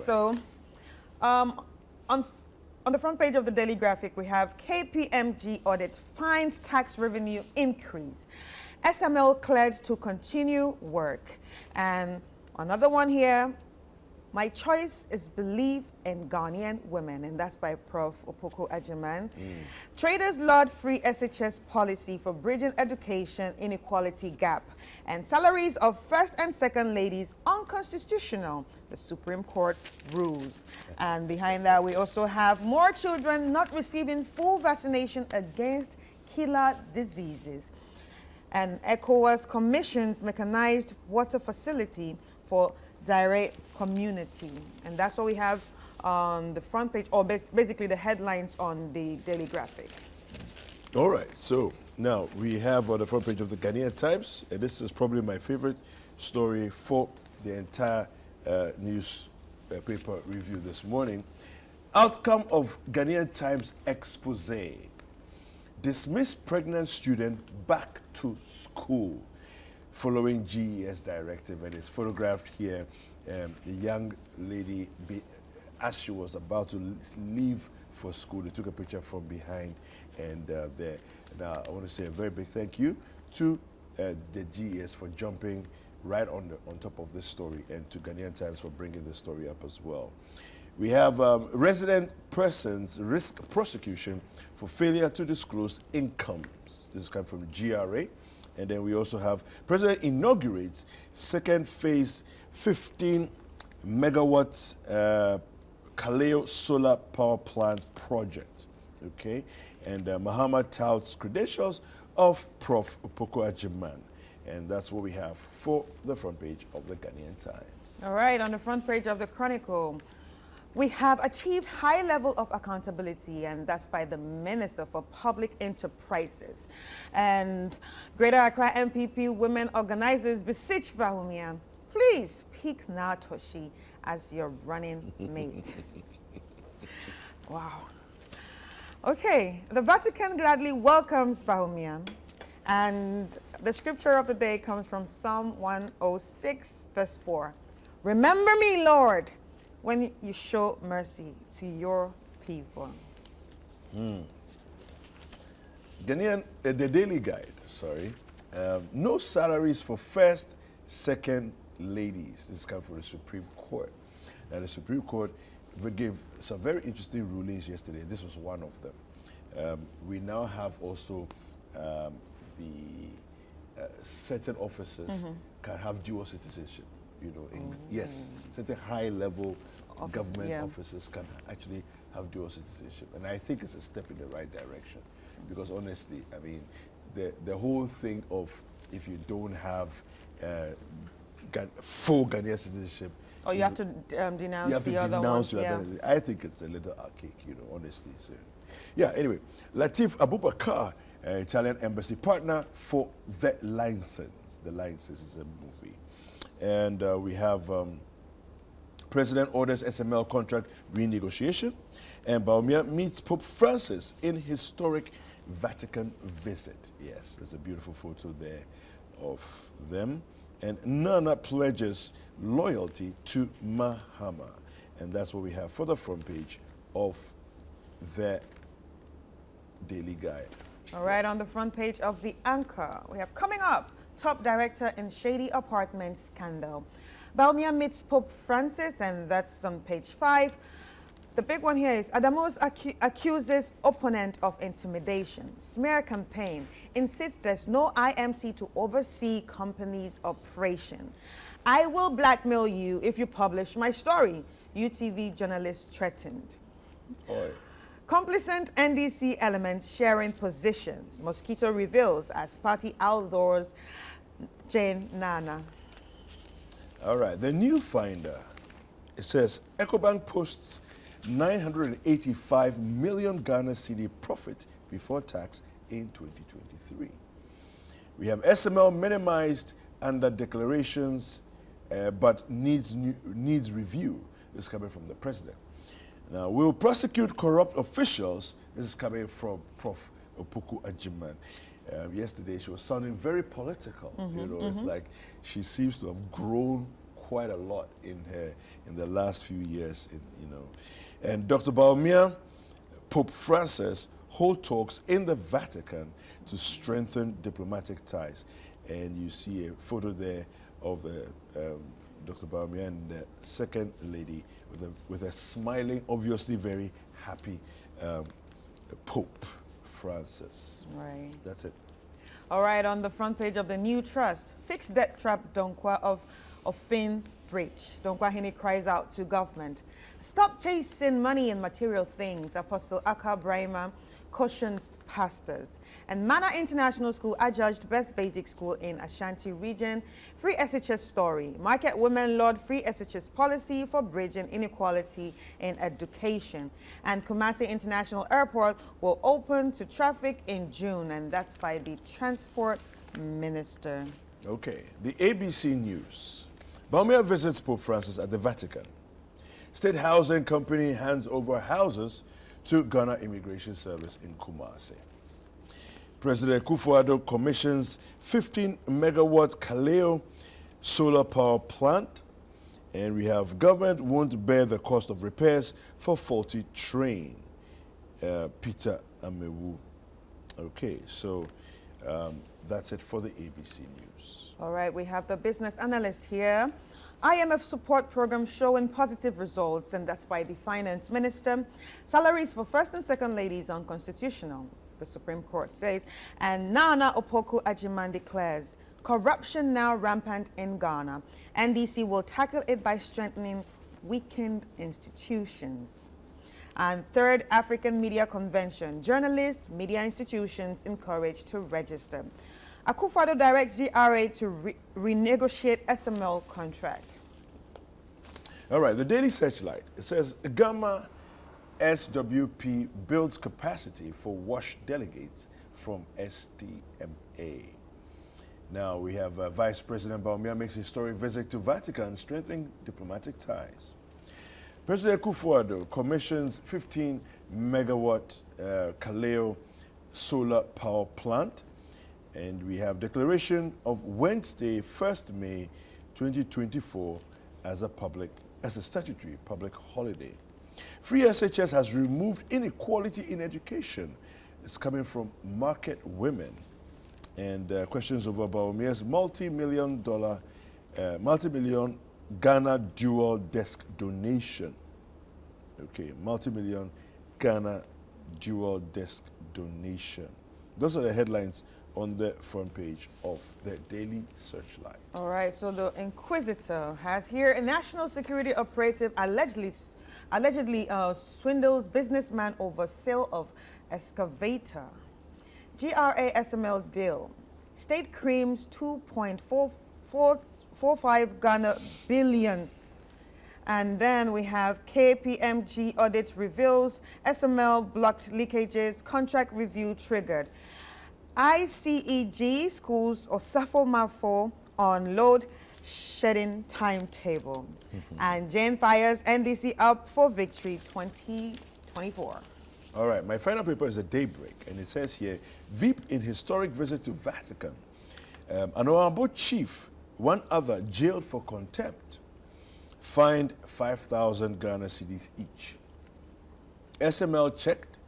So, um, on on the front page of the Daily Graphic, we have KPMG audit finds tax revenue increase. SML cleared to continue work. And another one here, my choice is belief in Ghanaian women, and that's by Prof. Opoku Ajiman. Traders laud free SHS policy for bridging education inequality gap, and salaries of first and second ladies unconstitutional, the Supreme Court rules. And behind that, we also have more children not receiving full vaccination against killer diseases. And ECOWAS commissions mechanized water facility for direct community. And that's what we have on the front page, or basically the headlines on the Daily Graphic. All right, so now we have on the front page of the Ghanaian Times, and this is probably my favorite story for the entire newspaper review this morning. Outcome of Ghanaian Times expose. Dismissed pregnant student back to school following GES directive, and it's photographed here. The young lady, as she was about to leave for school, they took a picture from behind, and there. Now, I want to say a very big thank you to the GES for jumping right on top of this story, and to Ghanaian Times for bringing the story up as well. We have resident persons risk prosecution for failure to disclose incomes. This is coming from the GRA. And then we also have President inaugurates second phase 15 megawatts Kaleo solar power plant project. Okay, and Muhammad touts credentials of Prof. Opoku Ajiman. And that's what we have for the front page of the Ghanaian Times. All right, on the front page of the Chronicle, we have achieved high level of accountability, and that's by the Minister for Public Enterprises. And Greater Accra MPP women organizers beseech Bawumia, please pick Natoshi as your running mate. Wow. Okay, the Vatican gladly welcomes Bawumia, and the scripture of the day comes from Psalm 106, verse 4. Remember me, Lord, when you show mercy to your people. Ghanaian, the Daily Guide, no salaries for first, second ladies. This is coming from the Supreme Court. Now, the Supreme Court gave some very interesting rulings yesterday. This was one of them. We now have also the certain officers can have dual citizenship. You know, yes, certain high-level government officers can actually have dual citizenship, and I think it's a step in the right direction. Because honestly, I mean, the whole thing of if you don't have full Ghanaian citizenship, or you have to denounce you have to the other denounce one. your other. I think it's a little archaic, you know, honestly. So, yeah. Anyway, Latif Abubakar, Italian embassy partner for The License. The License is a movie. And we have President orders SML contract renegotiation, and Bawumia meets Pope Francis in historic Vatican visit. Yes, there's a beautiful photo there of them. And Nana pledges loyalty to Mahama. And that's what we have for the front page of the Daily Guide. All right, on the front page of the Anchor, we have coming up, top director in shady apartment scandal. Bawumia meets Pope Francis, and that's on page 5. The big one here is Adamos accuses opponent of intimidation. Smear campaign insists there's no IMC to oversee company's operation. I will blackmail you if you publish my story, UTV journalist threatened. Oi. Complacent NDC elements sharing positions. Mosquito reveals as party outdoors Jane Nana. All right, the new finder, it says EcoBank posts 985 million Ghana cedi profit before tax in 2023. We have SML minimized under declarations, but needs review. This is coming from the president. Now, we'll prosecute corrupt officials. This is coming from Prof. Opoku Ajiman. Yesterday, she was sounding very political. You know, it's like she seems to have grown quite a lot in the last few years, And Dr. Baumia, Pope Francis hold talks in the Vatican to strengthen diplomatic ties. And you see a photo there of Dr. Baumia and the second lady with a smiling, obviously very happy Pope Francis. Right. That's it. All right, on the front page of the New Trust, fixed debt trap Donkwa of Fin breach. Donkwa Hini cries out to government. Stop chasing money and material things, Apostle Aka Brahima cautions pastors. And Mana International School adjudged best basic school in Ashanti region. Free SHS story. Market women laud free SHS policy for bridging inequality in education. And Kumasi International Airport will open to traffic in June, and that's by the Transport Minister. Okay, the ABC News. Baumia visits Pope Francis at the Vatican. State Housing Company hands over houses to Ghana Immigration Service in Kumasi. President Akufo-Addo commissions 15-megawatt Kaleo solar power plant. And we have government won't bear the cost of repairs for faulty train. Peter Amewu. Okay, so that's it for the ABC News. All right, we have the business analyst here. IMF support program showing positive results, and that's by the finance minister. Salaries for first and second ladies unconstitutional, the Supreme Court says. And Nana Opoku Ajiman declares corruption now rampant in Ghana. NDC will tackle it by strengthening weakened institutions. And third African Media Convention, journalists, media institutions encouraged to register. Akufo-Addo directs GRA to renegotiate SML contract. All right, the Daily Searchlight. It says Gamma SWP builds capacity for WASH delegates from STMA. Now we have Vice President Baumia makes a historic visit to Vatican, strengthening diplomatic ties. President Akufo-Addo commissions 15-megawatt Kaleo solar power plant. And we have declaration of Wednesday, 1st May 2024 as a statutory public holiday. Free SHS has removed inequality in education. It's coming from market women. And questions over Baumia's multi-million Ghana dual desk donation. Okay, multi-million Ghana dual desk donation. Those are the headlines on the front page of the Daily Searchlight. All right, so the Inquisitor has here a national security operative allegedly swindles businessman over sale of excavator. GRA SML deal. State creams 2.445 Ghana billion. And then we have KPMG audit reveals SML blocked leakages, contract review triggered. ICEG schools or Safo on load shedding timetable. And Jane fires NDC up for victory 2024. All right, my final paper is a Daybreak, and it says here, Veep in historic visit to Vatican. An honorable chief, one other jailed for contempt, fined 5,000 Ghana cedis each. SML checked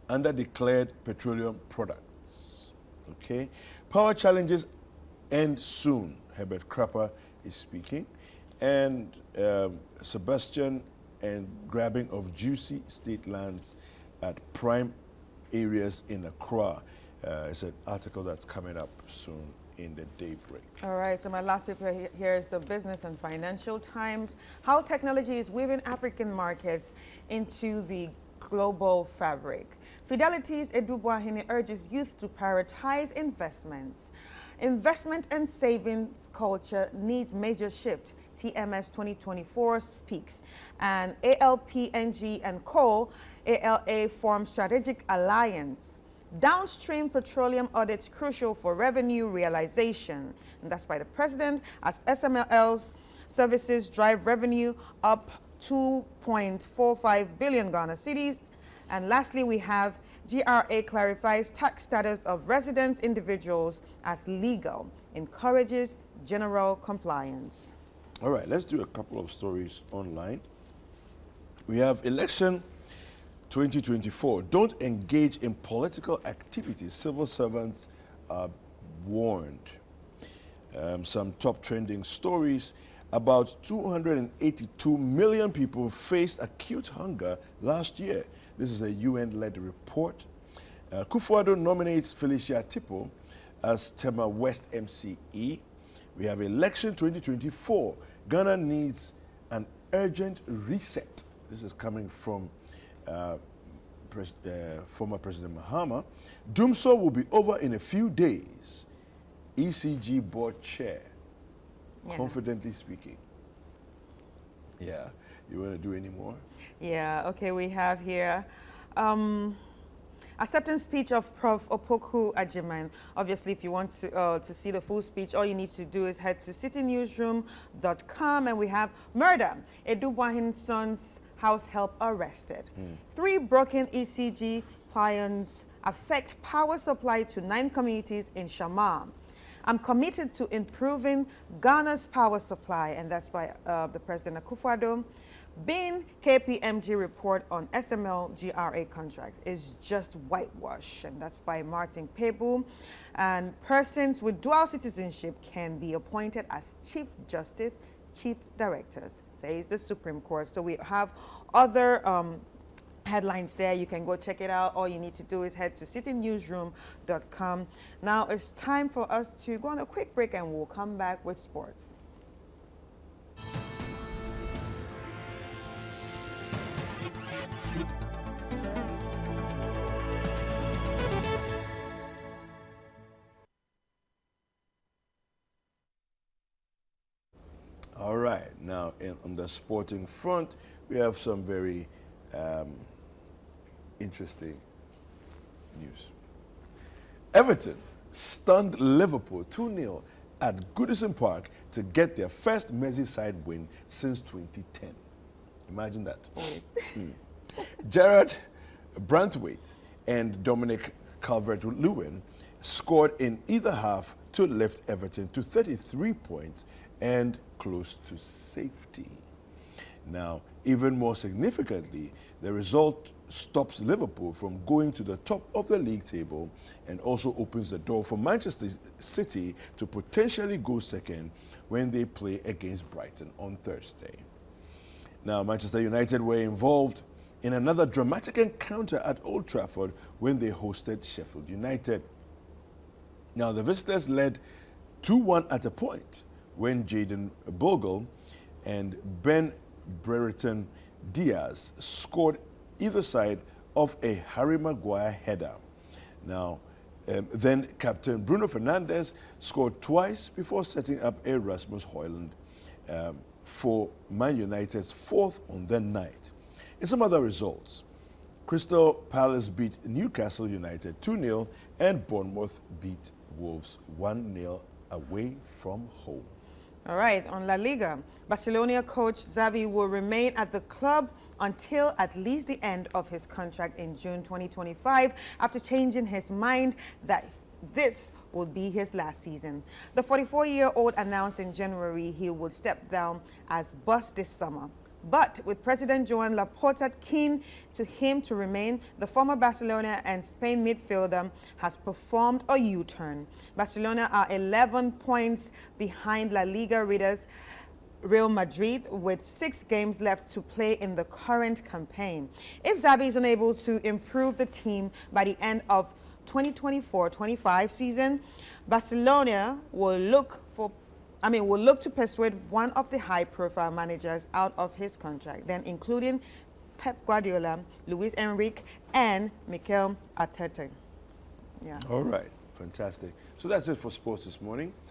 under declared petroleum products. Okay, power challenges end soon. Herbert Crapper is speaking. And Sebastian and grabbing of juicy state lands at prime areas in Accra. It's an article that's coming up soon in the Daybreak. All right, so my last paper here is the Business and Financial Times. How technology is weaving African markets into the global fabric. Fidelity's Edu Boahene urges youth to prioritize investments. Investment and savings culture needs major shift. TMS 2024 speaks. And ALPNG and Co. ALA form strategic alliance. Downstream petroleum audits crucial for revenue realization. And that's by the president as SML's services drive revenue up 2.45 billion Ghana cedis. And lastly, we have GRA clarifies tax status of residents individuals as legal, encourages general compliance. All right, let's do a couple of stories online. We have election 2024. Don't engage in political activities. Civil servants are warned. Some top trending stories. About 282 million people faced acute hunger last year. This is a UN-led report. Kufuor nominates Felicia Tipo as Tema West MCE. We have election 2024. Ghana needs an urgent reset. This is coming from former President Mahama. Doomsor will be over in a few days. ECG board chair, confidently speaking. Yeah, you want to do any more? Yeah, okay, we have here acceptance speech of Prof. Opoku Ajiman. Obviously, if you want to see the full speech, all you need to do is head to citinewsroom.com, and we have murder. Edubuahin's son's house help arrested. 3 broken ECG pylons affect power supply to 9 communities in Shamam. I'm committed to improving Ghana's power supply, and that's by the President Akufo-Addo. Bin KPMG report on SML GRA contract is just whitewash, and that's by Martin Pebu. And persons with dual citizenship can be appointed as Chief Justice, Chief Directors, says the Supreme Court. So we have other headlines there. You can go check it out. All you need to do is head to citinewsroom.com. Now it's time for us to go on a quick break, and we'll come back with sports. All right, now on the sporting front, we have some very interesting news. Everton stunned Liverpool 2-0 at Goodison Park to get their first Merseyside win since 2010. Imagine that. Gerard Brantwaite and Dominic Calvert-Lewin scored in either half to lift Everton to 33 points and close to safety. Now, even more significantly, the result stops Liverpool from going to the top of the league table and also opens the door for Manchester City to potentially go second when they play against Brighton on Thursday. Now, Manchester United were involved in another dramatic encounter at Old Trafford when they hosted Sheffield United. Now, the visitors led 2-1 at a point when Jadon Bogle and Ben Brereton Diaz scored either side of a Harry Maguire header. Now, then Captain Bruno Fernandes scored twice before setting up a Rasmus Højlund for Man United's 4th on the night. In some other results, Crystal Palace beat Newcastle United 2-0 and Bournemouth beat Wolves 1-0 away from home. All right, on La Liga, Barcelona coach Xavi will remain at the club until at least the end of his contract in June 2025 after changing his mind that this will be his last season. The 44-year-old announced in January he would step down as boss this summer. But with President Joan Laporta keen to him to remain, the former Barcelona and Spain midfielder has performed a U-turn. Barcelona are 11 points behind La Liga leaders Real Madrid with 6 games left to play in the current campaign. If Xavi is unable to improve the team by the end of 2024-25 season, Barcelona will look to persuade one of the high-profile managers out of his contract, then including Pep Guardiola, Luis Enrique, and Mikel Arteta. Yeah. All right, fantastic. So that's it for sports this morning.